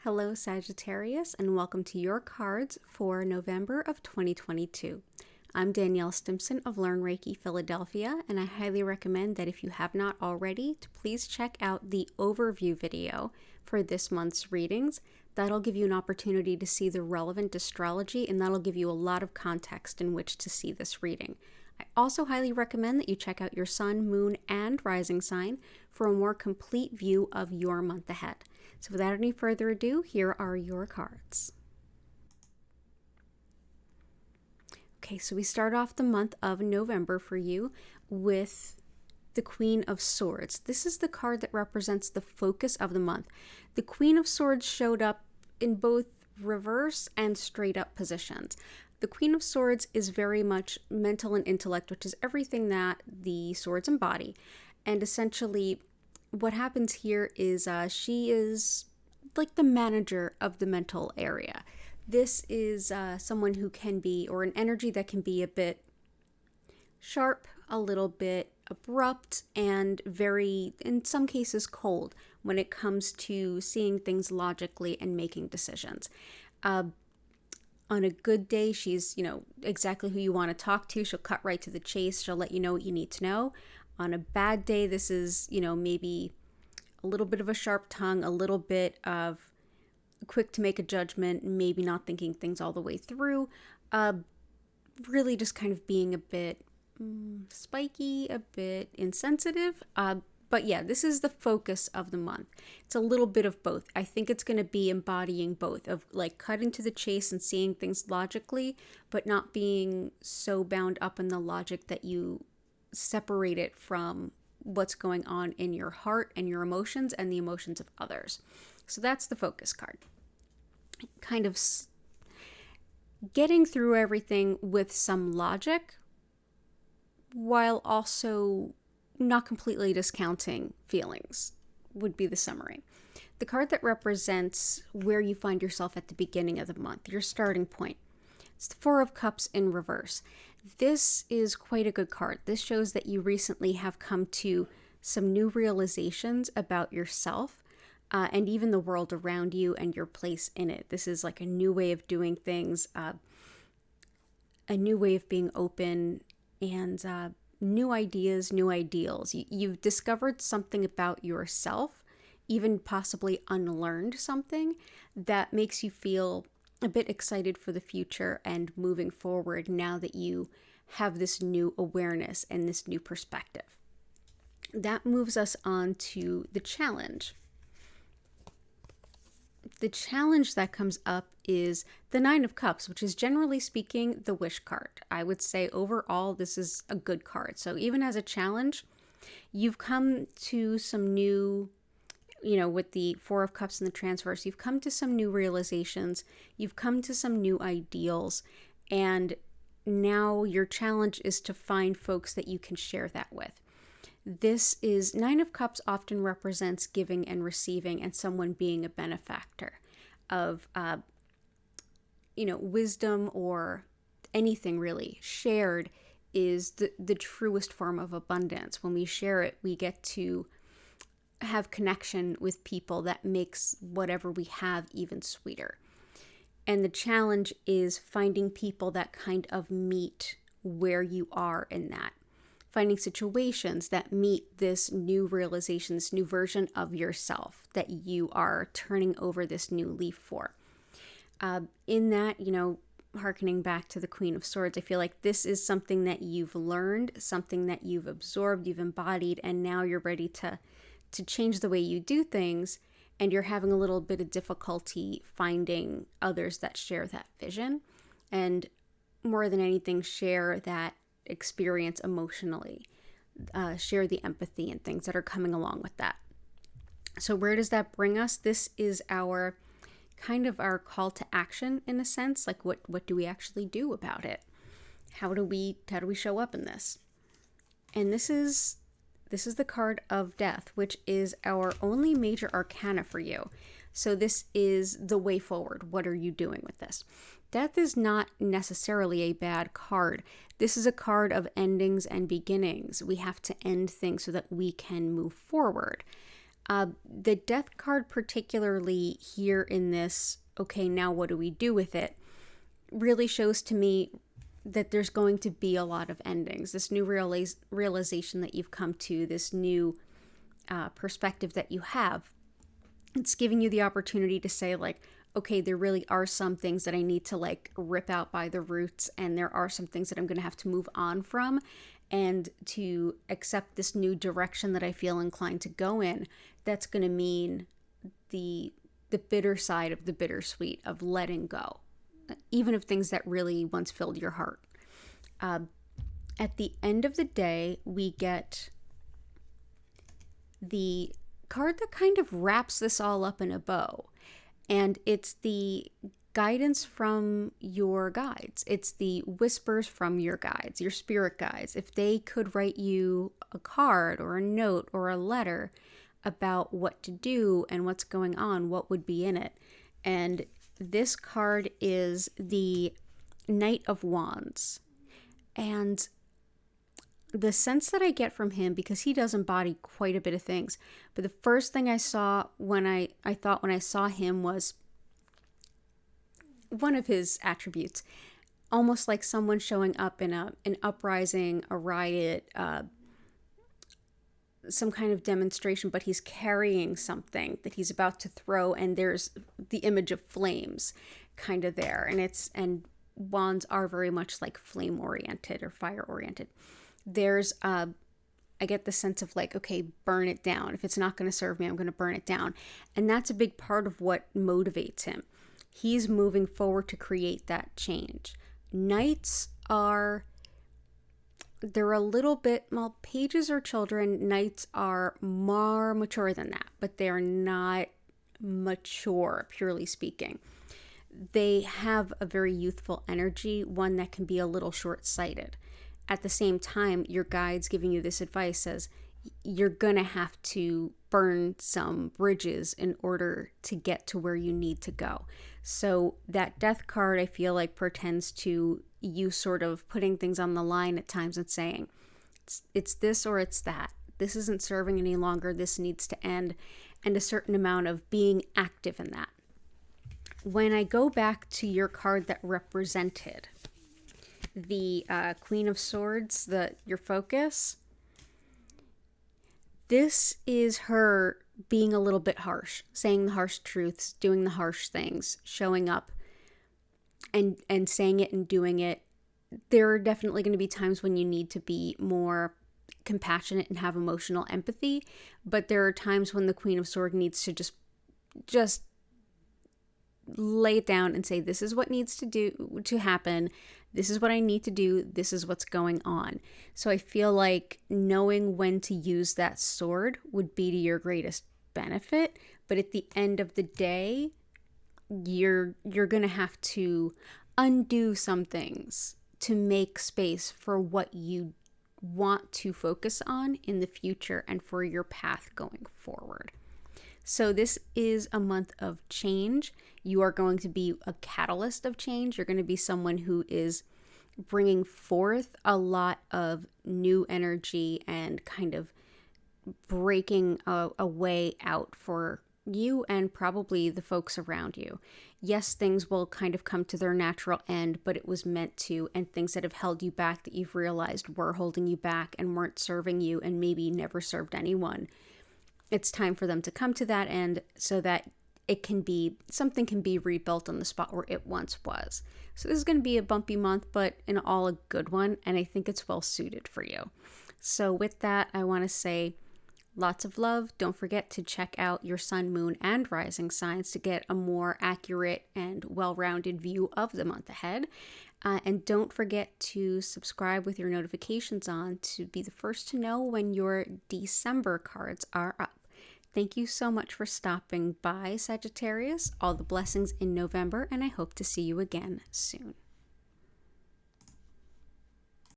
Hello, Sagittarius, and welcome to your cards for November of 2022. I'm DanielleStimpson of Learn Reiki Philadelphia, and I highly recommend that if you have not already, to please check out the overview video for this month's readings. That'll give you an opportunity to see the relevant astrology, and that'll give you a lot of context in which to see this reading. I also highly recommend that you check out your sun, moon, and rising sign for a more complete view of your month ahead. So without any further ado, here are your cards. Okay, so we start off the month of November for you with the Queen of Swords. This is the card that represents the focus of the month. The Queen of Swords showed up in both reverse and straight up positions. The Queen of Swords is very much mental and intellect, which is everything that the swords embody. And essentially, what happens here is she is like the manager of the mental area. This is someone who can be, or an energy that can be a bit sharp, a little bit abrupt, and very, in some cases, cold when it comes to seeing things logically and making decisions. On a good day, she's, exactly who you want to talk to. She'll cut right to the chase. She'll let you know what you need to know. On a bad day, this is, maybe a little bit of a sharp tongue, a little bit of quick to make a judgment, maybe not thinking things all the way through. Really just kind of being a bit spiky, a bit insensitive. But yeah, this is the focus of the month. It's a little bit of both. I think it's going to be embodying both of like cutting to the chase and seeing things logically, but not being so bound up in the logic that you separate it from what's going on in your heart and your emotions and the emotions of others. So that's the focus card. Kind of getting through everything with some logic while also not completely discounting feelings would be the summary. The card that represents where you find yourself at the beginning of the month, your starting point. It's the Four of Cups in reverse. This is quite a good card. This shows that you recently have come to some new realizations about yourself and even the world around you and your place in it. This is like a new way of doing things, a new way of being open, and new ideas, new ideals. You've discovered something about yourself, even possibly unlearned something that makes you feel a bit excited for the future and moving forward now that you have this new awareness and this new perspective. That moves us on to the challenge. The challenge that comes up is the Nine of Cups, which is generally speaking the wish card. I would say overall this is a good card. So even as a challenge, you've come to some new, with the Four of Cups and the transverse, you've come to some new realizations, you've come to some new ideals, and now your challenge is to find folks that you can share that with. This is, Nine of Cups often represents giving and receiving and someone being a benefactor of, wisdom or anything really. Shared is the truest form of abundance. When we share it, we get to have connection with people that makes whatever we have even sweeter. And the challenge is finding people that kind of meet where you are in that. Finding situations that meet this new realization, this new version of yourself that you are turning over this new leaf for. In that, hearkening back to the Queen of Swords, I feel like this is something that you've learned, something that you've absorbed, you've embodied, and now you're ready to change the way you do things, and you're having a little bit of difficulty finding others that share that vision, and more than anything, share that experience emotionally, share the empathy and things that are coming along with that. So where does that bring us? This is our kind of our call to action in a sense. Like what do we actually do about it? How do we show up in this? And this is the card of Death, which is our only major arcana for you. So this is the way forward. What are you doing with this? Death is not necessarily a bad card. This is a card of endings and beginnings. We have to end things so that we can move forward. The death card, particularly here in this, okay, now what do we do with it, really shows to me that there's going to be a lot of endings. This new realization that you've come to, this new perspective that you have, it's giving you the opportunity to say, like, okay, there really are some things that I need to like rip out by the roots, and there are some things that I'm going to have to move on from, and to accept this new direction that I feel inclined to go in. That's going to mean the bitter side of the bittersweet of letting go, even of things that really once filled your heart. At the end of the day, we get the card that kind of wraps this all up in a bow. And it's the guidance from your guides. It's the whispers from your guides, your spirit guides. If they could write you a card or a note or a letter about what to do and what's going on, what would be in it? And this card is the Knight of Wands. And the sense that I get from him, because he does embody quite a bit of things, but the first thing I saw when I thought when I saw him was one of his attributes, almost like someone showing up in an uprising, a riot, some kind of demonstration, but he's carrying something that he's about to throw, and there's the image of flames kind of there, and wands are very much like flame oriented or fire oriented. There's I get the sense of like, okay, burn it down. If it's not going to serve me, I'm going to burn it down. And that's a big part of what motivates him. He's moving forward to create that change. Knights they're a little bit, well, pages are children. Knights are more mature than that, but they're not mature, purely speaking. They have a very youthful energy, one that can be a little short-sighted. At the same time, your guides giving you this advice says you're going to have to burn some bridges in order to get to where you need to go. So that death card, I feel like, portends to you sort of putting things on the line at times and saying, it's this or it's that. This isn't serving any longer. This needs to end. And a certain amount of being active in that. When I go back to your card that represented the Queen of Swords, your focus, this is her being a little bit harsh, saying the harsh truths, doing the harsh things, showing up and saying it and doing it. There are definitely going to be times when you need to be more compassionate and have emotional empathy, but there are times when the Queen of Swords needs to just lay it down and say, this is what needs to happen. This is what I need to do. This is what's going on. So I feel like knowing when to use that sword would be to your greatest benefit. But at the end of the day, you're going to have to undo some things to make space for what you want to focus on in the future and for your path going forward. So this is a month of change. You are going to be a catalyst of change. You're going to be someone who is bringing forth a lot of new energy and kind of breaking a way out for you and probably the folks around you. Yes, things will kind of come to their natural end, but it was meant to, and things that have held you back that you've realized were holding you back and weren't serving you and maybe never served anyone. It's time for them to come to that end so that something can be rebuilt on the spot where it once was. So this is going to be a bumpy month, but in all a good one, and I think it's well suited for you. So with that, I want to say lots of love. Don't forget to check out your sun, moon, and rising signs to get a more accurate and well-rounded view of the month ahead. And don't forget to subscribe with your notifications on to be the first to know when your December cards are up. Thank you so much for stopping by, Sagittarius. All the blessings in November, and I hope to see you again soon.